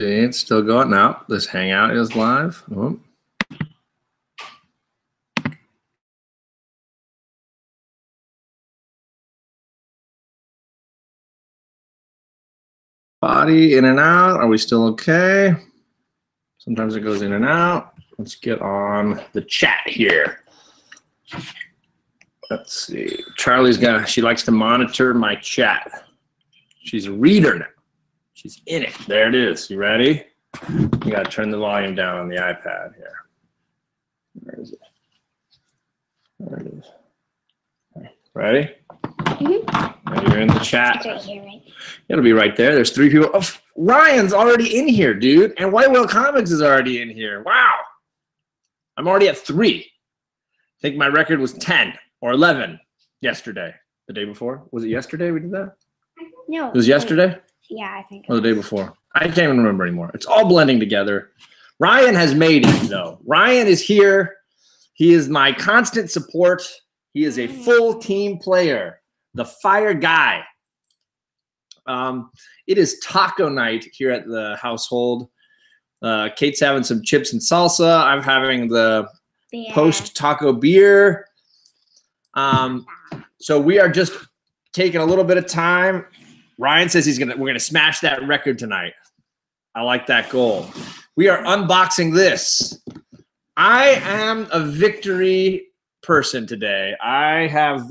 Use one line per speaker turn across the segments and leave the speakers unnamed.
It's still going now. This hangout is live. Oh. Body in and out. Are we still okay? Sometimes it goes in and out. Let's get on the chat here. Let's see. She likes to monitor my chat. She's a reader now. She's in it. There it is. You ready? You got to turn the volume down on the iPad here. Where is it? There it is. Ready? Mm-hmm. You're in the chat. It's right here, right? It'll be right there. There's 3 people. Oh, Ryan's already in here, dude. And White Whale Comics is already in here. Wow. I'm already at 3. I think my record was 10 or 11 yesterday. The day before? Was it yesterday we did that?
No.
It was yesterday?
Yeah, I think.
Or the day before. I can't even remember anymore. It's all blending together. Ryan has made it, though. Ryan is here. He is my constant support. He is a full team player. The fire guy. It is taco night here at the household. Kate's having some chips and salsa. I'm having the post taco beer. So we are just taking a little bit of time. Ryan says we're gonna smash that record tonight. I like that goal. We are unboxing this. I am a victory person today. I've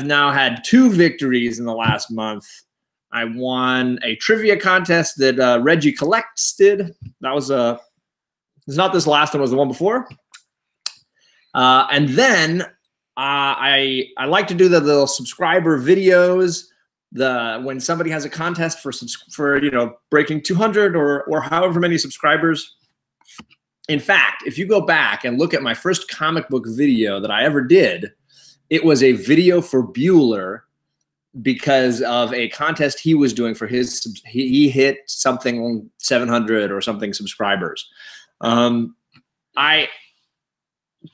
now had 2 victories in the last month. I won a trivia contest that Reggie Collects did. That was it's not this last one, it was the one before. And then I like to do the little subscriber videos. When somebody has a contest for breaking 200 or however many subscribers. In fact, if you go back and look at my first comic book video that I ever did, it was a video for Bueller because of a contest he was doing for he hit something 700 or something subscribers. I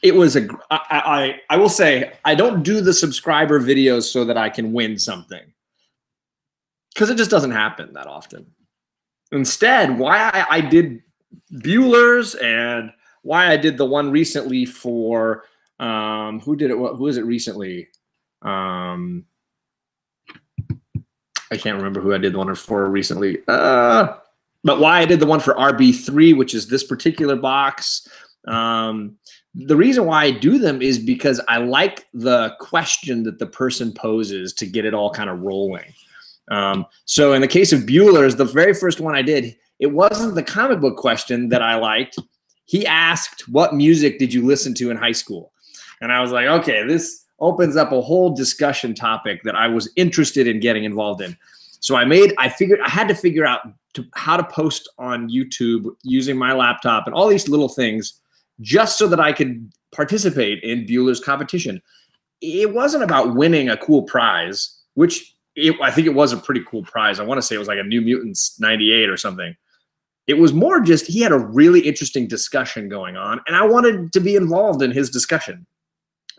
will say I don't do the subscriber videos so that I can win something, because it just doesn't happen that often. Instead, why I did Bueller's and why I did the one recently for who did it? Who is it recently? I can't remember who I did the one for recently. But why I did the one for RB3, which is this particular box. The reason why I do them is because I like the question that the person poses to get it all kind of rolling. So in the case of Bueller's, the very first one I did, it wasn't the comic book question that I liked. He asked, what music did you listen to in high school? And I was like, okay, this opens up a whole discussion topic that I was interested in getting involved in. So I had to figure out how to post on YouTube using my laptop and all these little things just so that I could participate in Bueller's competition. It wasn't about winning a cool prize, which I think it was a pretty cool prize. I want to say it was like a New Mutants 98 or something. It was more just he had a really interesting discussion going on, and I wanted to be involved in his discussion.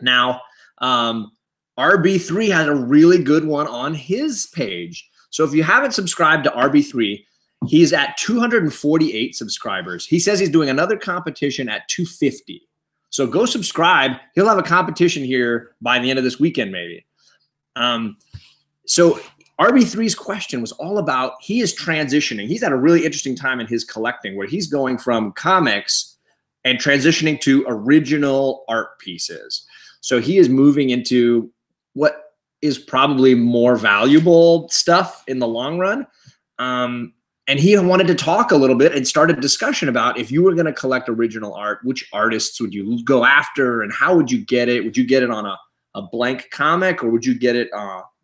Now, RB3 had a really good one on his page. So if you haven't subscribed to RB3, he's at 248 subscribers. He says he's doing another competition at 250. So go subscribe. He'll have a competition here by the end of this weekend, maybe. So RB3's question was all about, he is transitioning. He's at a really interesting time in his collecting where he's going from comics and transitioning to original art pieces. So he is moving into what is probably more valuable stuff in the long run. And he wanted to talk a little bit and start a discussion about, if you were going to collect original art, which artists would you go after and how would you get it? Would you get it on a blank comic, or would you get it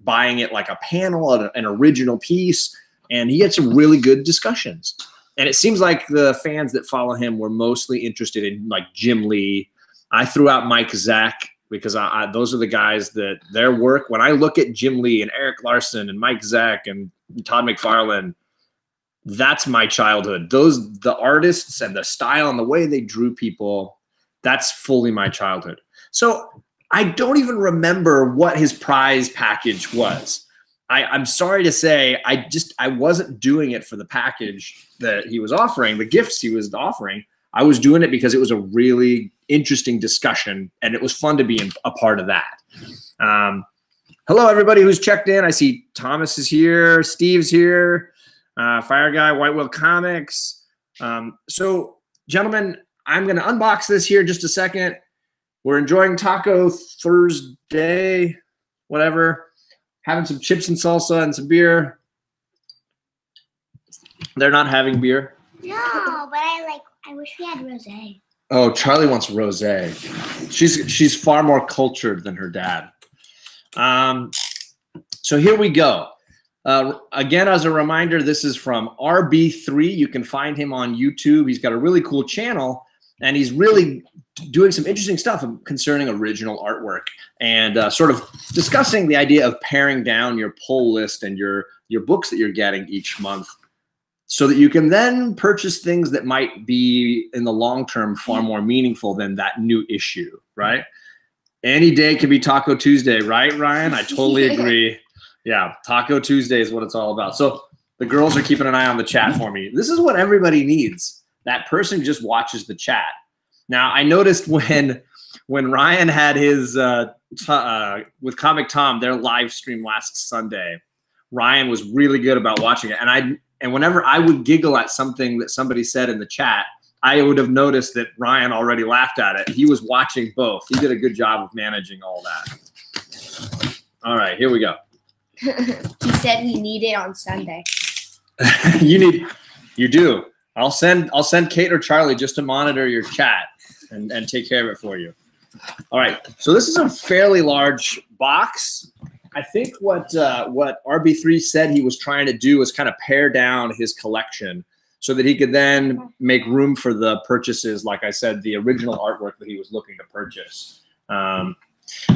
buying it like a panel, an original piece? And he had some really good discussions. And it seems like the fans that follow him were mostly interested in like Jim Lee. I threw out Mike Zack because those are the guys that their work, when I look at Jim Lee and Eric Larson and Mike Zack and Todd McFarlane, that's my childhood. The artists and the style and the way they drew people, that's fully my childhood. So I don't even remember what his prize package was. I'm sorry to say, I wasn't doing it for the package that he was offering, the gifts he was offering. I was doing it because it was a really interesting discussion, and it was fun to be a part of that. Hello, everybody who's checked in. I see Thomas is here, Steve's here, Fire Guy, White Whale Comics. So, gentlemen, I'm going to unbox this here in just a second. We're enjoying Taco Thursday, whatever. Having some chips and salsa and some beer. They're not having beer.
No, but I wish we had rosé.
Oh, Charlie wants rosé. She's far more cultured than her dad. So here we go. Again, as a reminder, this is from RB3. You can find him on YouTube. He's got a really cool channel, and he's really doing some interesting stuff concerning original artwork and sort of discussing the idea of paring down your pull list and your books that you're getting each month so that you can then purchase things that might be in the long term far more meaningful than that new issue, right? Any day can be Taco Tuesday, right, Ryan? I totally agree. Yeah, Taco Tuesday is what it's all about. So the girls are keeping an eye on the chat for me. This is what everybody needs. That person just watches the chat. Now, I noticed when Ryan had his with Comic Tom, their live stream last Sunday, Ryan was really good about watching it. And whenever I would giggle at something that somebody said in the chat, I would have noticed that Ryan already laughed at it. He was watching both. He did a good job of managing all that. All right, here we go.
He said we need it on Sunday.
You do. I'll send Kate or Charlie just to monitor your chat and take care of it for you. All right. So this is a fairly large box. I think what RB3 said he was trying to do was kind of pare down his collection so that he could then make room for the purchases, like I said, the original artwork that he was looking to purchase.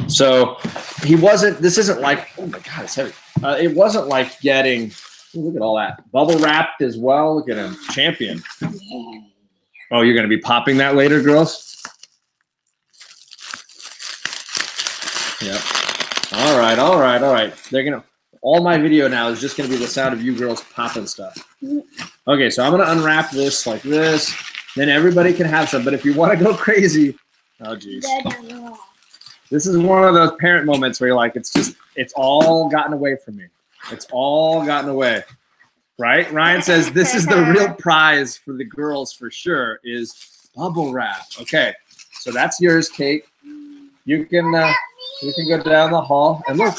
So this isn't like, oh my God, it's heavy. It wasn't like getting, look at all that. Bubble wrapped as well. Look at him, champion. Oh, you're going to be popping that later, girls? Yep. All right. They're going to, all my video now is just going to be the sound of you girls popping stuff. Okay, so I'm going to unwrap this like this. Then everybody can have some. But if you want to go crazy, oh, geez. This is one of those parent moments where you're like, it's all gotten away from me. It's all gotten away. Right? Ryan says this is the real prize for the girls for sure is bubble wrap. Okay, so that's yours, Kate. You can go down the hall and look,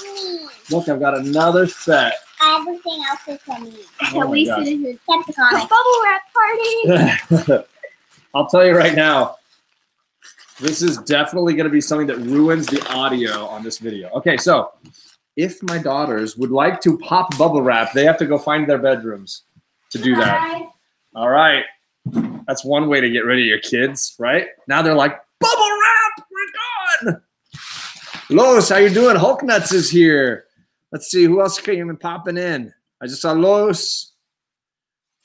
I've got another set.
Everything else is for me.
Oh my gosh.
Bubble wrap party.
I'll tell you right now, this is definitely going to be something that ruins the audio on this video. Okay, so if my daughters would like to pop bubble wrap, they have to go find their bedrooms to do that. All right. That's one way to get rid of your kids, right? Now they're like, bubble wrap, we're gone. Los, how you doing? Hulk Nuts is here. Let's see, who else came and popping in? I just saw Los.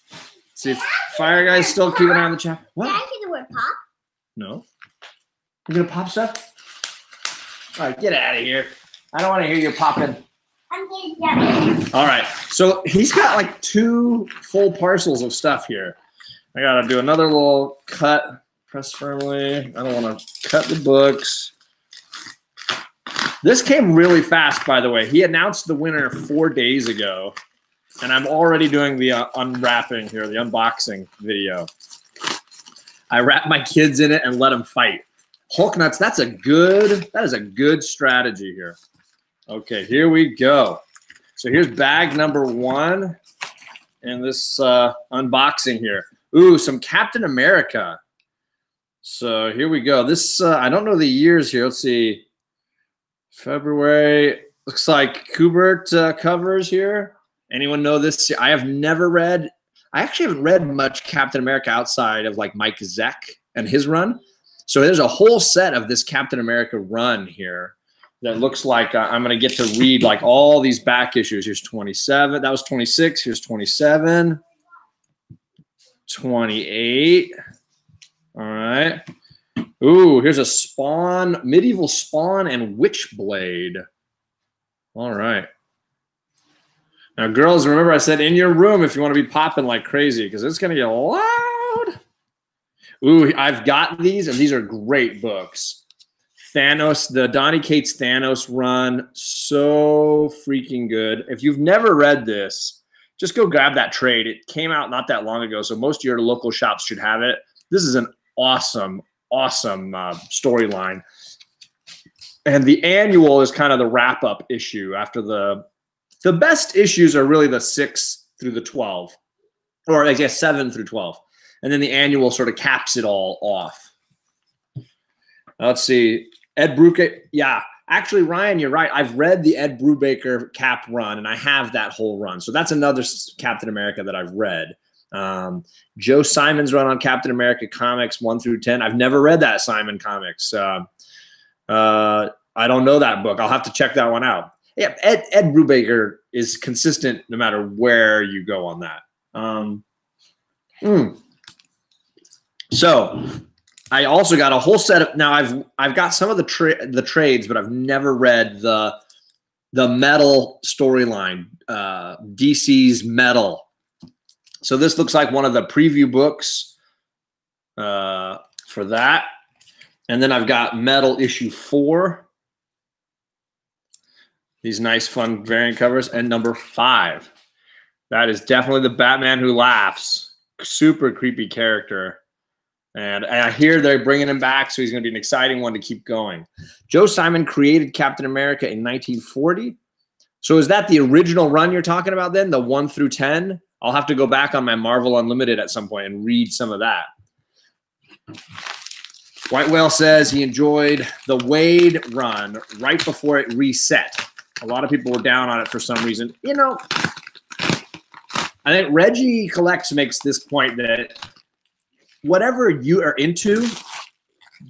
Let's see if Fire Guy's still keeping an eye on the chat. What?
Did I say the word pop?
No. You're going to pop stuff? All right, get out of here. I don't want to hear you popping.
I'm getting done.
All right, so he's got like 2 full parcels of stuff here. I got to do another little cut. Press firmly. I don't want to cut the books. This came really fast, by the way. He announced the winner 4 days ago, and I'm already doing the unwrapping here, the unboxing video. I wrap my kids in it and let them fight. Hulk Nuts, that is a good strategy here. Okay, here we go. So here's bag number 1 in this unboxing here. Ooh, some Captain America. So here we go. This, I don't know the years here. Let's see. February. Looks like Kubert covers here. Anyone know this? I have never read. I actually haven't read much Captain America outside of like Mike Zeck and his run. So there's a whole set of this Captain America run here that looks like I'm going to get to read like all these back issues. Here's 27. That was 26. Here's 27. 28. All right. Ooh, here's a Spawn, Medieval Spawn and Witchblade. All right. Now, girls, remember I said in your room if you want to be popping like crazy because it's going to get loud. Ooh, I've got these, and these are great books. Thanos, the Donny Cates Thanos run, so freaking good. If you've never read this, just go grab that trade. It came out not that long ago, so most of your local shops should have it. This is an awesome, awesome storyline. And the annual is kind of the wrap-up issue after the best issues are really the 6 through the 12, or I guess 7 through 12. And then the annual sort of caps it all off. Let's see. Ed Brubaker. Yeah, actually, Ryan, you're right. I've read the Ed Brubaker cap run, and I have that whole run. So that's another Captain America that I've read. Joe Simon's run on Captain America comics 1 through 10. I've never read that Simon comics. I don't know that book. I'll have to check that one out. Yeah, Ed Brubaker is consistent no matter where you go on that. So I also got a whole set of, now I've got some of the trades, but I've never read the Metal storyline, DC's Metal. So this looks like one of the preview books for that. And then I've got Metal issue 4. These nice, fun variant covers. And number 5. That is definitely the Batman Who Laughs. Super creepy character. And I hear they're bringing him back, so he's going to be an exciting one to keep going. Joe Simon created Captain America in 1940. So is that the original run you're talking about then, the 1 through 10? I'll have to go back on my Marvel Unlimited at some point and read some of that. White Whale says he enjoyed the Wade run right before it reset. A lot of people were down on it for some reason. You know, I think Reggie Collects makes this point that whatever you are into,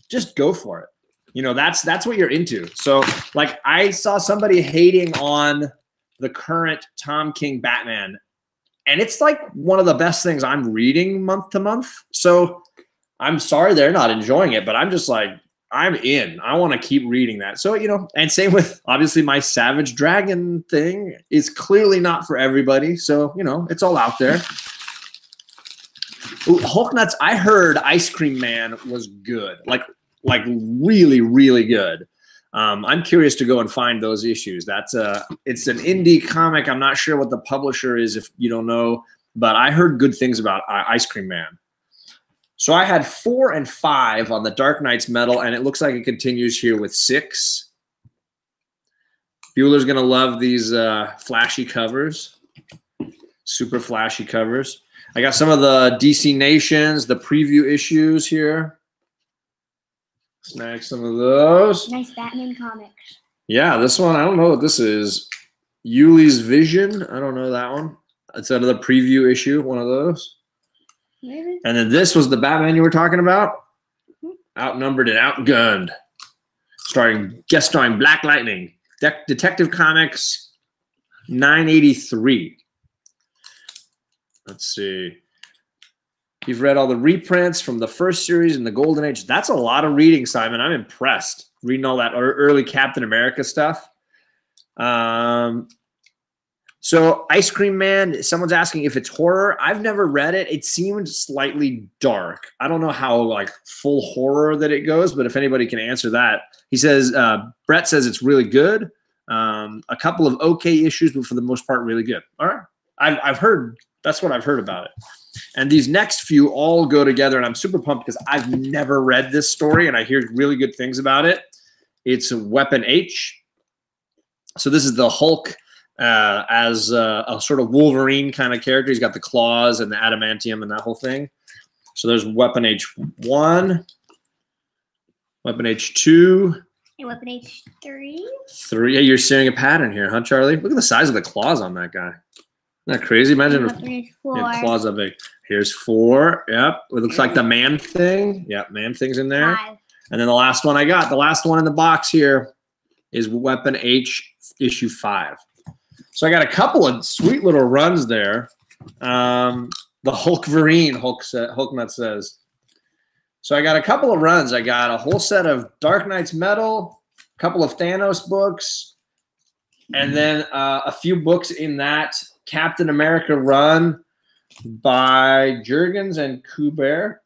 just go for it. You know, that's what you're into. So, like, I saw somebody hating on the current Tom King Batman, and it's like one of the best things I'm reading month to month. So I'm sorry they're not enjoying it, but I'm just like, I'm in. I want to keep reading that. So, you know, and same with, obviously, my Savage Dragon thing is clearly not for everybody. So, you know, it's all out there. Ooh, Hulk Nuts, I heard Ice Cream Man was good. Like really, really good. I'm curious to go and find those issues. It's an indie comic. I'm not sure what the publisher is if you don't know, but I heard good things about Ice Cream Man. So I had 4 and 5 on the Dark Knight's Metal, and it looks like it continues here with 6. Bueller's going to love these flashy covers, super flashy covers. I got some of the DC Nations, the preview issues here. Snag some of those.
Nice Batman comics.
Yeah, this one, I don't know what this is. Yuli's Vision. I don't know that one. It's another preview issue, one of those.
Maybe.
And then this was the Batman you were talking about. Outnumbered and Outgunned. Guest starring Black Lightning. Detective Comics 983. Let's see. You've read all the reprints from the first series in the Golden Age. That's a lot of reading, Simon. I'm impressed reading all that early Captain America stuff. So Ice Cream Man, someone's asking if it's horror. I've never read it. It seemed slightly dark. I don't know how like full horror that it goes, but if anybody can answer that. He says, Brett says it's really good. A couple of okay issues, but for the most part, really good. All right. I've heard, that's what I've heard about it. And these next few all go together, and I'm super pumped because I've never read this story, and I hear really good things about it. It's Weapon H. So this is the Hulk as a sort of Wolverine kind of character. He's got the claws and the adamantium and that whole thing. So there's Weapon H1, Weapon H2.
And Weapon H3.
3. Yeah, you're seeing a pattern here, huh, Charlie? Look at the size of the claws on that guy. Isn't that crazy? Imagine if yeah, claws are big. Here's 4. Yep. It looks like the Man Thing. Yep, Man Thing's in there.
5.
And then the last one I got, the last one in the box here is Weapon H issue 5. So I got a couple of sweet little runs there. The Hulkverine, Hulknut says. So I got a couple of runs. I got a whole set of Dark Knight's Metal, a couple of Thanos books, and then a few books in that Captain America run by Jurgens and Kubert.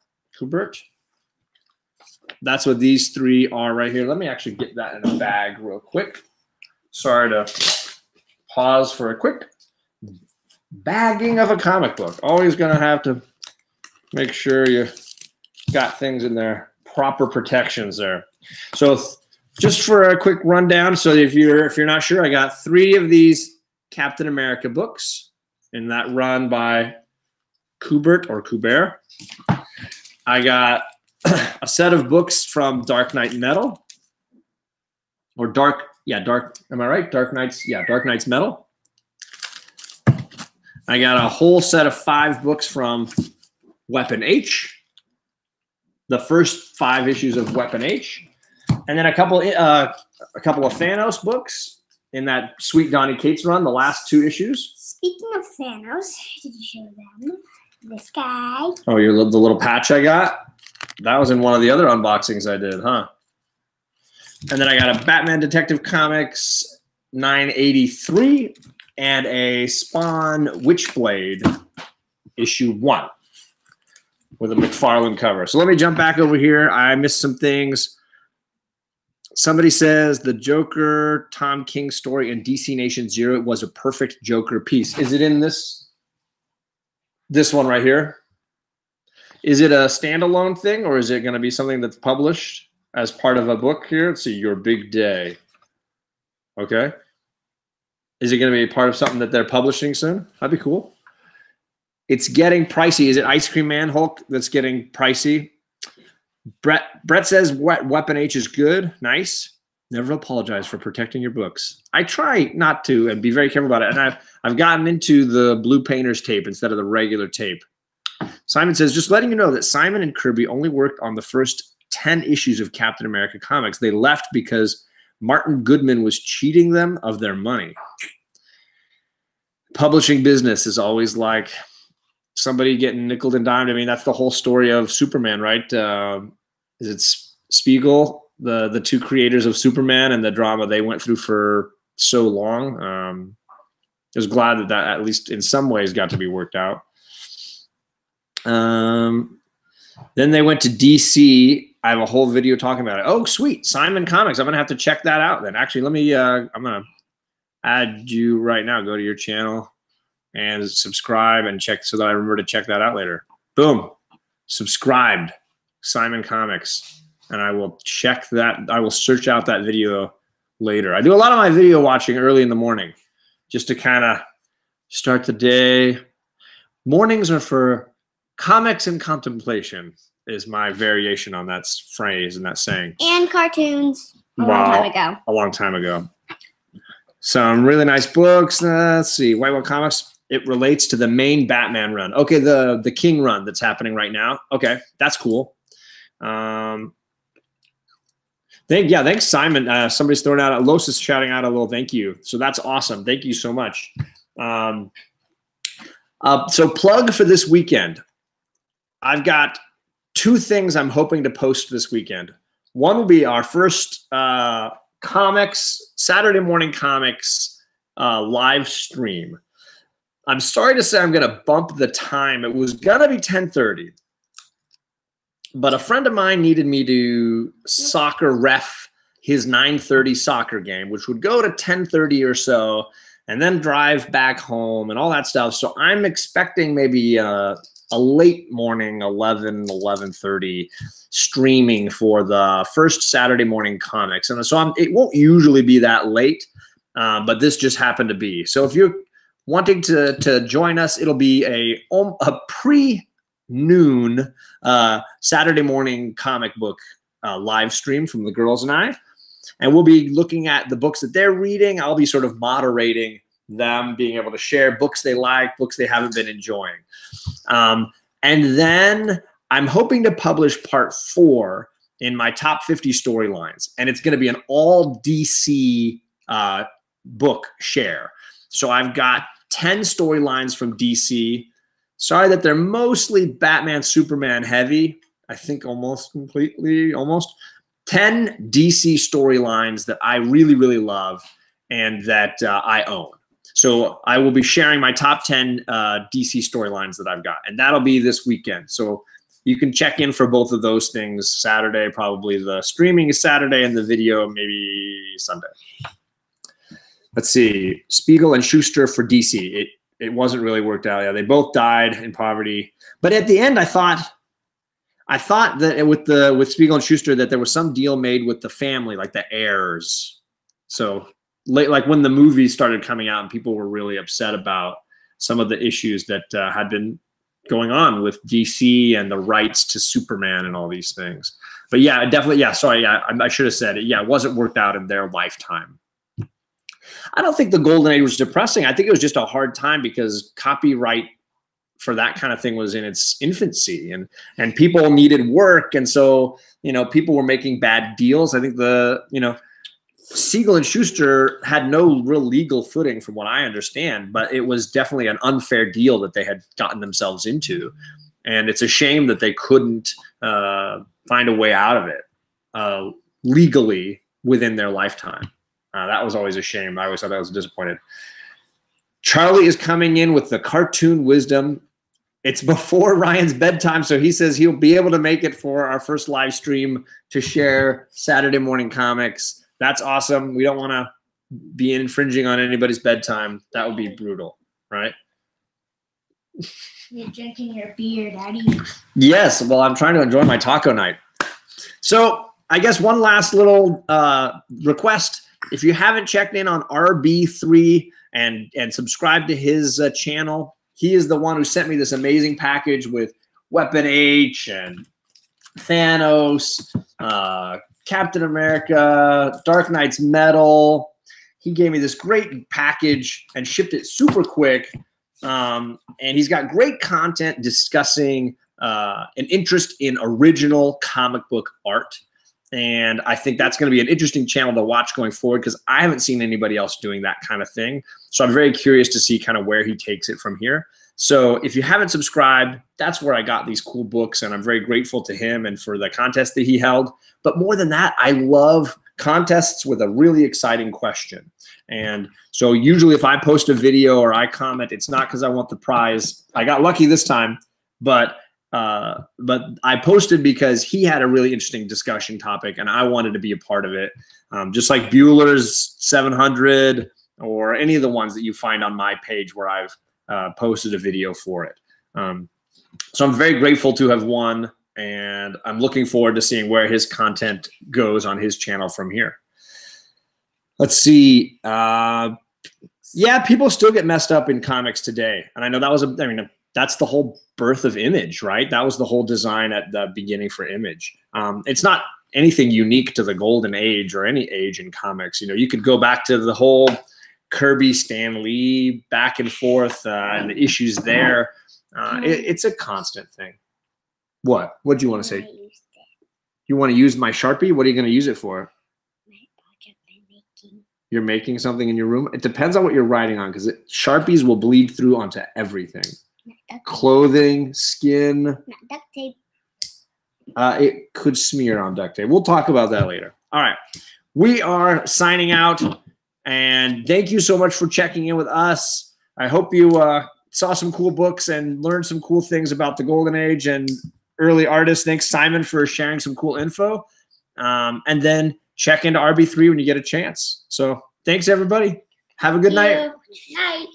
That's what these three are right here. Let me actually get that in a bag real quick. Sorry to pause for a quick bagging of a comic book. Always going to have to make sure you got things in their proper protections there. So just for a quick rundown, so if you're not sure, I got 3 of these Captain America books in that run by Kubert or Kubert. I got a set of books from Dark Knight Metal, or Dark, am I right? Dark Knight's Metal. I got a whole set of 5 books from Weapon H, the first 5 issues of Weapon H, and then a couple of Thanos books in that Sweet Donny Cates run, the last 2 issues.
Speaking of Thanos, did you show them this guy?
Oh, the little patch I got? That was in one of the other unboxings I did, huh? And then I got a Batman Detective Comics 983 and a Spawn Witchblade issue 1 with a McFarlane cover. So let me jump back over here. I missed some things. Somebody says the Joker Tom King story in DC Nation Zero was a perfect Joker piece. Is it in this one right here? Is it a standalone thing, or is it going to be something that's published as part of a book here? Let's see, Your Big Day. Okay. Is it going to be part of something that they're publishing soon? That'd be cool. It's getting pricey. Is it Ice Cream Man Hulk that's getting pricey? Brett says Weapon H is good. Nice. Never apologize for protecting your books. I try not to and be very careful about it. And I've gotten into the blue painter's tape instead of the regular tape. Simon says, just letting you know that Simon and Kirby only worked on the first 10 issues of Captain America comics. They left because Martin Goodman was cheating them of their money. Publishing business is always like somebody getting nickeled and dimed. I mean, that's the whole story of Superman, right? Is it Spiegel, the 2 creators of Superman, and the drama they went through for so long? I was glad that at least in some ways got to be worked out. Then they went to DC. I have a whole video talking about it. Oh, sweet. Simon Comics. I'm going to have to check that out then. Actually, let me, I'm going to add you right now. Go to your channel and subscribe and check so that I remember to check that out later. Boom. Subscribed. Simon Comics. And I will check that. I will search out that video later. I do a lot of my video watching early in the morning just to kind of start the day. Mornings are for comics and contemplation is my variation on that phrase and that saying.
And cartoons a long time ago.
A long time ago. Some really nice books. Let's see. White Whale Comics. It relates to the main Batman run. Okay, the King run that's happening right now. Okay, that's cool. Thanks, Simon. Somebody's throwing out, Los is shouting out a little thank you. So that's awesome. Thank you so much. So plug for this weekend. I've got 2 things I'm hoping to post this weekend. One will be our first Saturday morning comics live stream. I'm sorry to say I'm going to bump the time. It was going to be 10:30. But a friend of mine needed me to soccer ref his 9:30 soccer game, which would go to 10:30 or so, and then drive back home and all that stuff. So I'm expecting maybe a late morning, 11:30 streaming for the first Saturday morning comics. And so it won't usually be that late, but this just happened to be. So if you're wanting to join us, it'll be a pre-noon Saturday morning comic book live stream from the girls and I. And we'll be looking at the books that they're reading. I'll be sort of moderating them, being able to share books they like, books they haven't been enjoying. And then I'm hoping to publish part 4 in my top 50 storylines. And it's going to be an all DC book share. So I've got 10 storylines from DC. Sorry that they're mostly Batman, Superman heavy. I think almost completely, almost. 10 DC storylines that I really, really love and that I own. So I will be sharing my top 10 DC storylines that I've got, and that'll be this weekend. So you can check in for both of those things Saturday. Probably the streaming is Saturday and the video maybe Sunday. Let's see. Spiegel and Schuster for DC. It wasn't really worked out. Yeah, they both died in poverty. But at the end, I thought that with Spiegel and Schuster that there was some deal made with the family, like the heirs. So like when the movies started coming out and people were really upset about some of the issues that had been going on with DC and the rights to Superman and all these things. But yeah, definitely. Yeah, sorry. Yeah, I should have said it. Yeah, it wasn't worked out in their lifetime. I don't think the Golden Age was depressing. I think it was just a hard time because copyright for that kind of thing was in its infancy, and people needed work, and so people were making bad deals. I think Siegel and Schuster had no real legal footing, from what I understand, but it was definitely an unfair deal that they had gotten themselves into, and it's a shame that they couldn't find a way out of it legally within their lifetime. That was always a shame. I always thought that was disappointed. Charlie is coming in with the cartoon wisdom. It's before Ryan's bedtime, so he says he'll be able to make it for our first live stream to share Saturday morning comics. That's awesome. We don't want to be infringing on anybody's bedtime. That would be brutal, right?
You're drinking your beer, Daddy.
Yes. Well, I'm trying to enjoy my taco night. So I guess one last little request. If you haven't checked in on RB3 and subscribed to his channel, he is the one who sent me this amazing package with Weapon H and Thanos, Captain America, Dark Knight's Metal. He gave me this great package and shipped it super quick. And he's got great content discussing an interest in original comic book art. And I think that's going to be an interesting channel to watch going forward because I haven't seen anybody else doing that kind of thing. So I'm very curious to see kind of where he takes it from here. So if you haven't subscribed, that's where I got these cool books, and I'm very grateful to him and for the contest that he held. But more than that, I love contests with a really exciting question. And so usually if I post a video or I comment, it's not because I want the prize. I got lucky this time, but I posted because he had a really interesting discussion topic and I wanted to be a part of it. Just like Bueller's 700 or any of the ones that you find on my page where I've posted a video for it. So I'm very grateful to have won, and I'm looking forward to seeing where his content goes on his channel from here. Let's see. Yeah, people still get messed up in comics today. And I know that was, that's the whole birth of Image, right? That was the whole design at the beginning for Image. It's not anything unique to the Golden Age or any age in comics. You could go back to the whole Kirby, Stan Lee, back and forth, and the issues there. It's a constant thing. What? What do you want to say? You want to use my Sharpie? What are you going to use it for?
My project I'm making.
You're making something in your room? It depends on what you're writing on, because Sharpies will bleed through onto everything. Clothing, skin.
Not duct tape.
It could smear on duct tape. We'll talk about that later. All right. We are signing out, and thank you so much for checking in with us. I hope you saw some cool books and learned some cool things about the Golden Age and early artists. Thanks, Simon, for sharing some cool info. And then check into RB3 when you get a chance. So thanks, everybody. Have a good night.
Night.